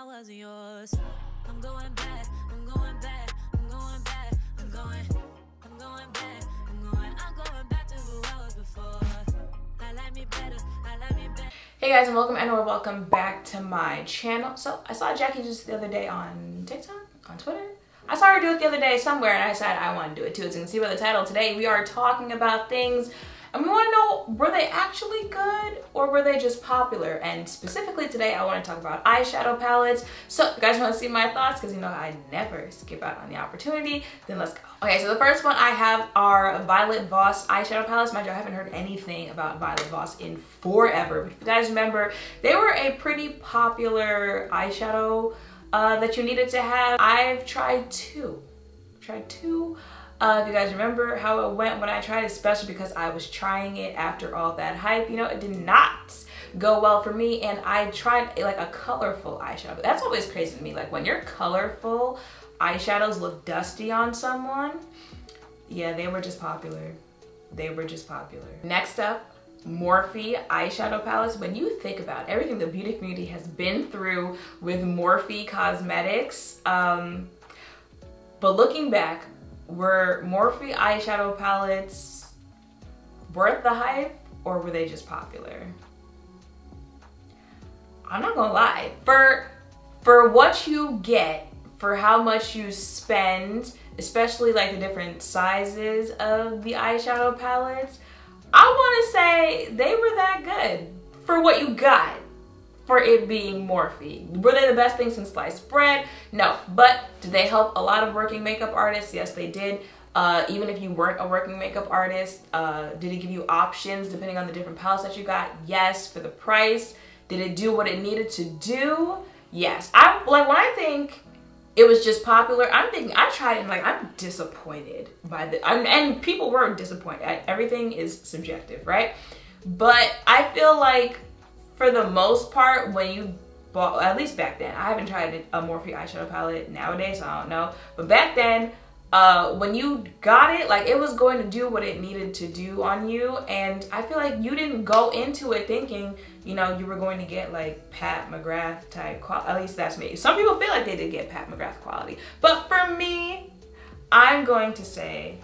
I wasn't yours. I'm going back, I'm going back, I'm going back, I'm going back, I'm going back to who I was before. I like me better, I like me better. Hey guys, and welcome back to my channel. So I saw Jackie just the other day on TikTok, on Twitter. I saw her do it the other day somewhere and I decided I want to do it too. As you can see by the title, today we are talking about things and we want to know, were they actually good or were they just popular? And specifically today, I want to talk about eyeshadow palettes. So if you guys want to see my thoughts, because you know I never skip out on the opportunity, then let's go. Okay, so the first one I have are Violet Voss eyeshadow palettes. Mind you, I haven't heard anything about Violet Voss in forever. But if you guys remember, they were a pretty popular eyeshadow that you needed to have. I've tried two. If you guys remember how it went when I tried, especially because I was trying it after all that hype, you know, it did not go well for me. And I tried like a colorful eyeshadow. But that's always crazy to me. Like when your colorful eyeshadows look dusty on someone, yeah, they were just popular. They were just popular. Next up, Morphe eyeshadow palettes. When you think about everything the beauty community has been through with Morphe cosmetics, but looking back, were Morphe eyeshadow palettes worth the hype or were they just popular? I'm not gonna lie. For what you get, for how much you spend, especially like the different sizes of the eyeshadow palettes, I wanna say they were that good for what you got. For it being Morphe. Were they the best thing since sliced bread? No. But did they help a lot of working makeup artists? Yes, they did. Even if you weren't a working makeup artist, did it give you options depending on the different palettes that you got? Yes. For the price, did it do what it needed to do? Yes. When I think it was just popular, I'm thinking I tried it and like I'm disappointed by and people were disappointed. Everything is subjective, right? But I feel like for the most part, when you bought, at least back then, I haven't tried a Morphe eyeshadow palette nowadays, so I don't know. But back then, when you got it, like it was going to do what it needed to do on you. And I feel like you didn't go into it thinking, you know, you were going to get like Pat McGrath type quality. At least that's me. Some people feel like they did get Pat McGrath quality. But for me, I'm going to say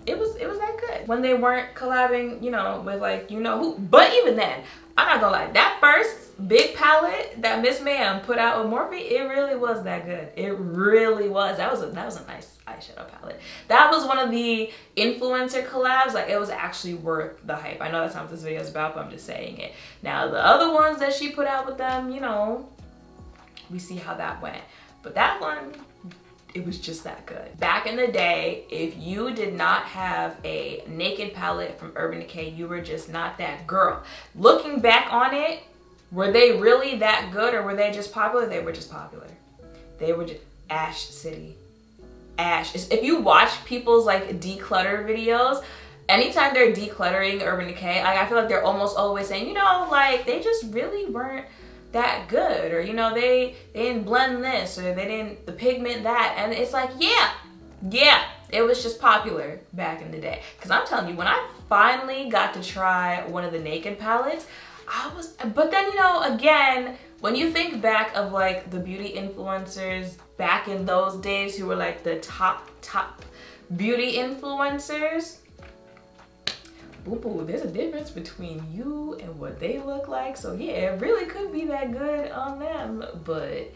it was that good. When they weren't collabing, you know, with like, you know who. But even then, I'm not gonna lie, that first big palette that Miss Ma'am put out with Morphe, it really was that good. It really was. That was a nice eyeshadow palette. That was one of the influencer collabs. Like it was actually worth the hype. I know that's not what this video is about, but I'm just saying it. Now the other ones that she put out with them, you know, we see how that went. But that one, it was just that good. Back in the day, if you did not have a naked palette from Urban Decay, you were just not that girl. Looking back on it, were they really that good or were they just popular? They were just popular. They were just Ash City. Ash. If you watch people's like declutter videos, anytime they're decluttering Urban Decay, like I feel like they're almost always saying, you know, like they just really weren't that good, or you know, they didn't blend this, or they didn't the pigment that, and it's like yeah, it was just popular back in the day. Because I'm telling you, when I finally got to try one of the naked palettes, but then, you know, again, when you think back of like the beauty influencers back in those days who were like the top beauty influencers, ooh, there's a difference between you and what they look like. So yeah, it really could be that good on them, but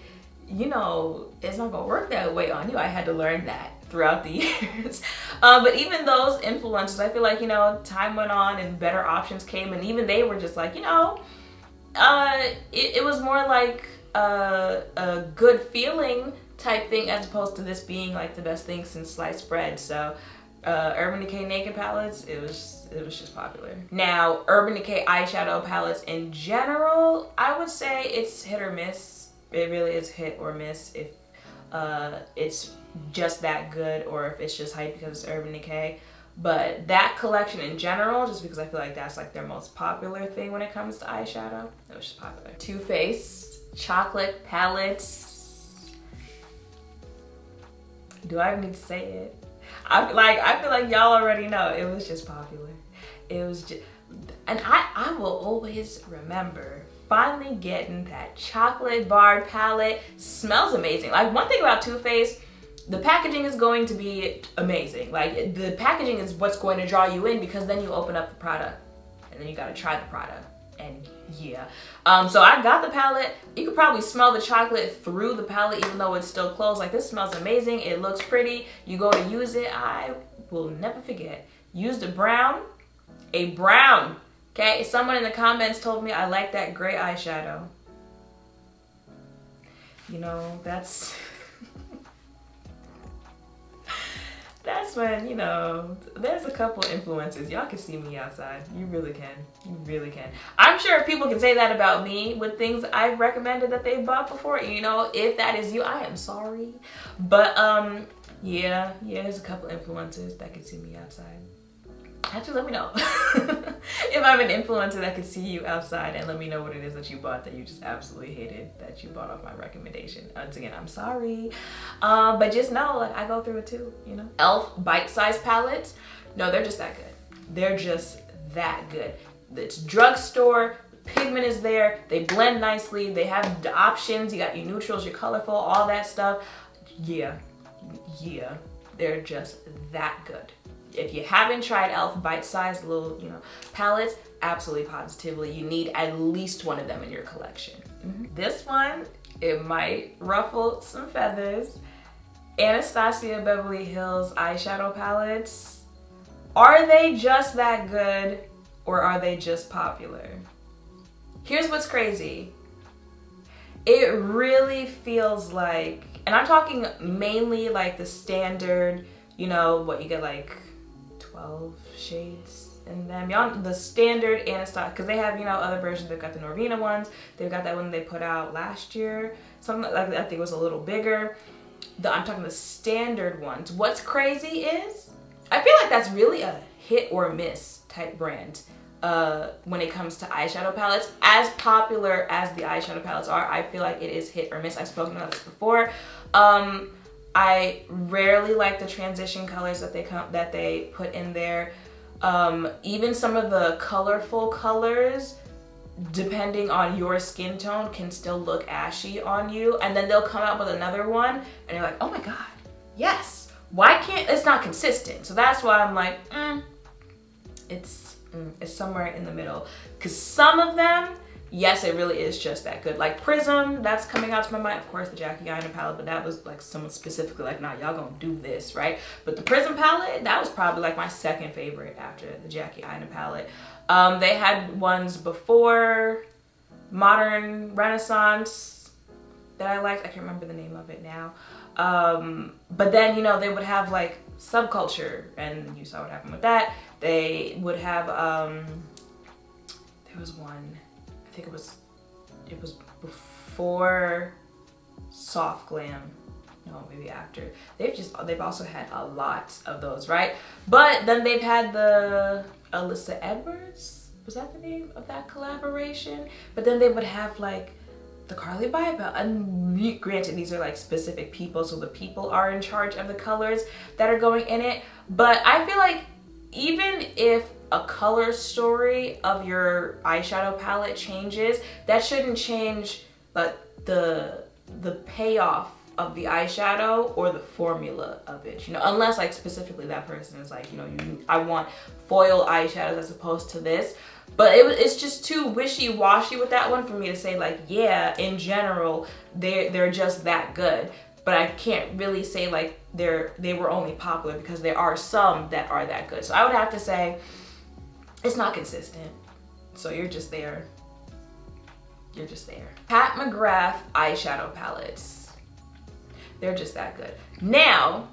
you know, it's not gonna work that way on you. I had to learn that throughout the years. But even those influencers, I feel like, you know, time went on and better options came, and even they were just like, you know, it was more like a good feeling type thing as opposed to this being like the best thing since sliced bread. So Urban Decay naked palettes, it was just popular. Now, Urban Decay eyeshadow palettes in general, I would say it's hit or miss. It really is hit or miss if it's just that good or if it's just hype because it's Urban Decay. But that collection in general, just because I feel like that's like their most popular thing when it comes to eyeshadow, it was just popular. Too Faced chocolate palettes. Do I need to say it? I feel like y'all already know. It was just popular. It was just, and I will always remember finally getting that chocolate bar palette. Smells amazing. Like, one thing about Too Faced, the packaging is going to be amazing. Like, the packaging is what's going to draw you in, because then you open up the product and then you gotta try the product. And yeah. So I got the palette. You could probably smell the chocolate through the palette even though it's still closed. Like, this smells amazing. It looks pretty. You go to use it. I will never forget. Used a brown. Okay, someone in the comments told me I like that gray eyeshadow. You know, that's that's when, you know, there's a couple influencers. Y'all can see me outside. You really can. You really can. I'm sure people can say that about me with things I've recommended that they've bought before. You know, if that is you, I am sorry. But yeah, there's a couple influencers that can see me outside. Actually, let me know if I'm an influencer that could see you outside, and let me know what it is that you bought that you just absolutely hated that you bought off my recommendation. Once again, I'm sorry. But just know, like, I go through it too, you know? e.l.f. bite-sized palettes. No, they're just that good. They're just that good. It's drugstore, pigment is there, they blend nicely, they have the options, you got your neutrals, your colorful, all that stuff. Yeah, they're just that good. If you haven't tried e.l.f. bite-sized little, you know, palettes, absolutely positively, you need at least one of them in your collection. This one, it might ruffle some feathers. Anastasia Beverly Hills eyeshadow palettes. Are they just that good, or are they just popular? Here's what's crazy. It really feels like, and I'm talking mainly like the standard, you know, what you get like 12 shades in them. Y'all, the standard Anastasia, because they have, you know, other versions. They've got the Norvina ones. They've got that one they put out last year. Something like that, I think it was a little bigger. I'm talking the standard ones. What's crazy is, I feel like that's really a hit or miss type brand when it comes to eyeshadow palettes. As popular as the eyeshadow palettes are, I feel like it is hit or miss. I've spoken about this before. I rarely like the transition colors that they put in there. Even some of the colorful colors, depending on your skin tone, can still look ashy on you. And then they'll come out with another one and you're like, oh my God, yes. Why can't, it's not consistent. So that's why I'm like, it's somewhere in the middle. Because some of them, yes, it really is just that good. Like Prism, that's coming out to my mind. Of course, the Jackie Aina palette, but that was like someone specifically like, nah, y'all gonna do this, right? But the Prism palette, that was probably like my second favorite after the Jackie Aina palette. They had ones before, Modern Renaissance, that I liked. I can't remember the name of it now. But then, you know, they would have like Subculture, and you saw what happened with that. They would have, there was one, I think it was before Soft Glam. No, maybe after. They've also had a lot of those, right? But then they've had the Alyssa Edwards. Was that the name of that collaboration? But then they would have like the Carly Bybel. And granted, these are like specific people, so the people are in charge of the colors that are going in it. But I feel like even if a color story of your eyeshadow palette changes, that shouldn't change the payoff of the eyeshadow or the formula of it, you know, unless like specifically that person is like, you know, I want foil eyeshadows as opposed to this. But it's just too wishy-washy with that one for me to say like, yeah, in general, they're just that good. But I can't really say like they were only popular, because there are some that are that good. So I would have to say it's not consistent. So you're just there. You're just there. Pat McGrath eyeshadow palettes. They're just that good. Now,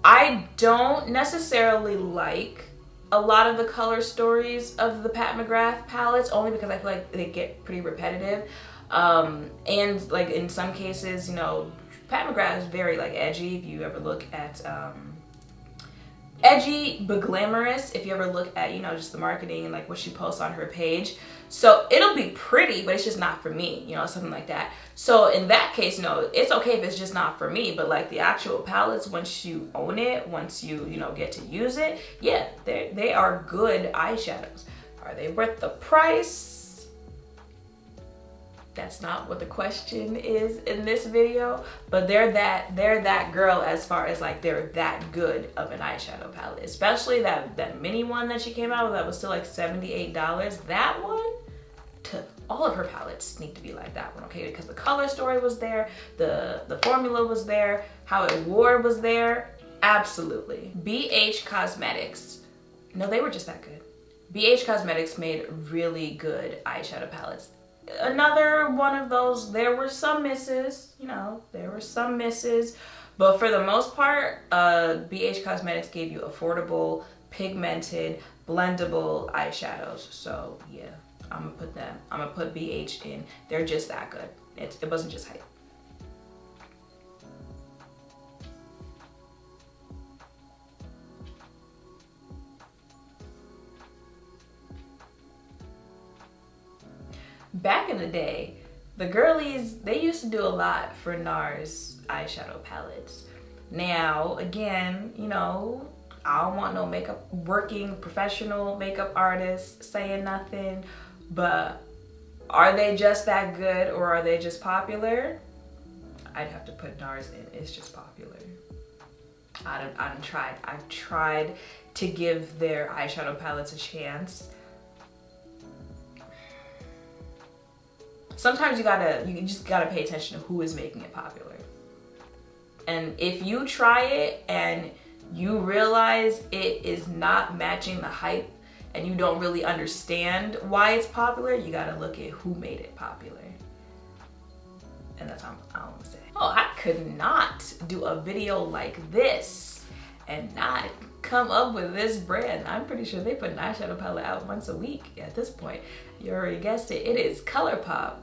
I don't necessarily like a lot of the color stories of the Pat McGrath palettes, only because I feel like they get pretty repetitive. And like in some cases, you know, Pat McGrath is very like edgy. If you ever look at edgy but glamorous, if you ever look at, you know, just the marketing and like what she posts on her page. So it'll be pretty, but it's just not for me, you know, something like that. So in that case, you know, it's okay if it's just not for me, but like the actual palettes, once you own it, once you know, get to use it, yeah, they are good eyeshadows. Are they worth the price? That's not what the question is in this video, but they're that girl as far as like they're that good of an eyeshadow palette. Especially that mini one that she came out with that was still like $78. That one, all of her palettes need to be like that one, okay? Because the color story was there, the formula was there, how it wore was there. Absolutely. BH Cosmetics, no, they were just that good. BH Cosmetics made really good eyeshadow palettes. Another one of those, there were some misses, you know, there were some misses, but for the most part, BH Cosmetics gave you affordable, pigmented, blendable eyeshadows. So yeah, I'm gonna put BH in. They're just that good. It wasn't just hype. Back in the day, the girlies, they used to do a lot for NARS eyeshadow palettes. Now, again, you know, I don't want no working professional makeup artists saying nothing, but are they just that good or are they just popular? I'd have to put NARS in. It's just popular. I've tried to give their eyeshadow palettes a chance. Sometimes you just gotta pay attention to who is making it popular. And if you try it and you realize it is not matching the hype and you don't really understand why it's popular, you gotta look at who made it popular. And that's all I'm gonna say. Oh, I could not do a video like this and not come up with this brand. I'm pretty sure they put an eyeshadow palette out once a week at this point. You already guessed it. It is Colourpop.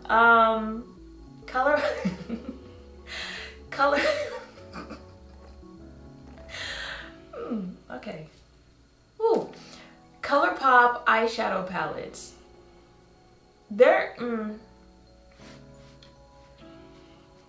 Okay. Ooh. Colourpop eyeshadow palettes.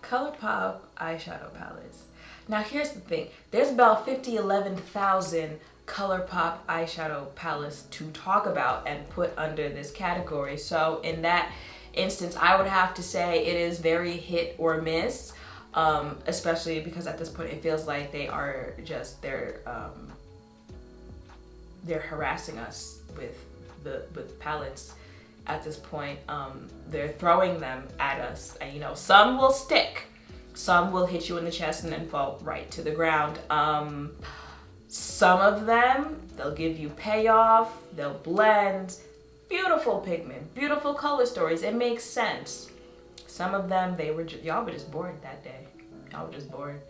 Colourpop eyeshadow palettes. Now here's the thing. There's about 11,000 Colourpop eyeshadow palettes to talk about and put under this category. So in that instance, I would have to say it is very hit or miss, especially because at this point it feels like they are just, they're harassing us with palettes at this point. They're throwing them at us, and you know, some will stick, some will hit you in the chest and then fall right to the ground. Some of them, they'll give you payoff, they'll blend, beautiful pigment, beautiful color stories, it makes sense. Some of them, y'all were just bored that day. Y'all were just bored.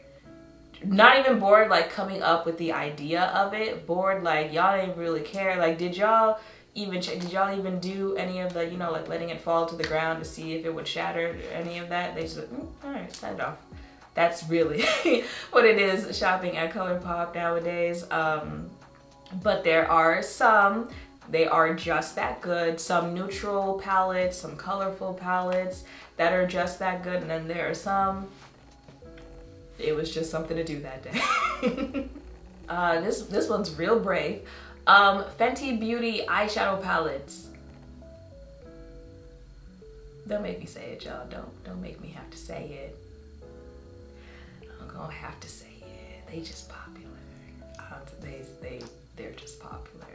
Not even bored like coming up with the idea of it, bored like y'all didn't really care. Like did y'all even do any of the, you know, like letting it fall to the ground to see if it would shatter, any of that? They just like, all right, set it off. That's really what it is shopping at Colourpop nowadays. But there are some, they are just that good. Some neutral palettes, some colorful palettes that are just that good. And then there are some, it was just something to do that day. This one's real brave. Fenty Beauty eyeshadow palettes. Don't make me say it, y'all. Don't make me have to say it. I'm gonna have to say it. They just popular. They're just popular.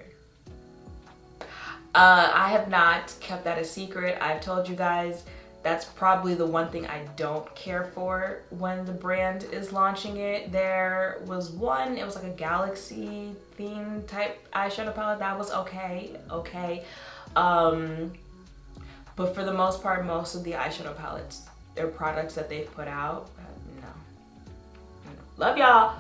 I have not kept that a secret. I've told you guys that's probably the one thing I don't care for when the brand is launching it. There was one, it was like a galaxy theme type eyeshadow palette that was okay. But for the most part, most of the eyeshadow palettes, their products that they've put out, no. Love y'all,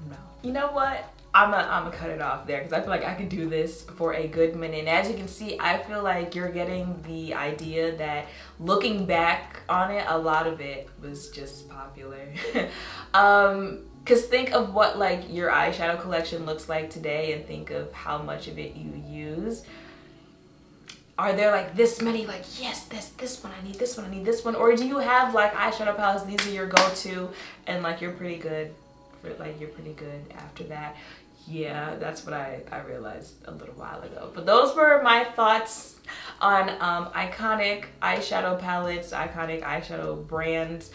no. You know what? I'm gonna cut it off there because I feel like I could do this for a good minute. And as you can see, I feel like you're getting the idea that looking back on it, a lot of it was just popular. Cause think of what like your eyeshadow collection looks like today and think of how much of it you use. Are there like this many, like, yes, this one, I need this one, I need this one? Or do you have like eyeshadow palettes, these are your go-to and like you're pretty good? Like you're pretty good after that. yeah, that's what I realized a little while ago. But those were my thoughts on iconic eyeshadow palettes, iconic eyeshadow brands,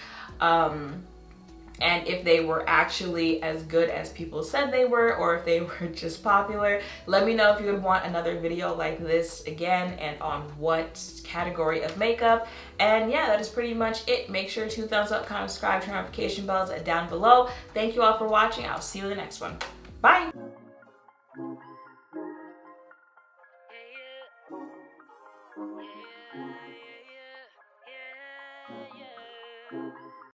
and if they were actually as good as people said they were, or if they were just popular. Let me know if you would want another video like this again, and on what category of makeup. And yeah, that is pretty much it. Make sure to thumbs up, comment, subscribe, turn notification bells down below. Thank you all for watching. I'll see you in the next one. Bye. Yeah, yeah. Yeah, yeah.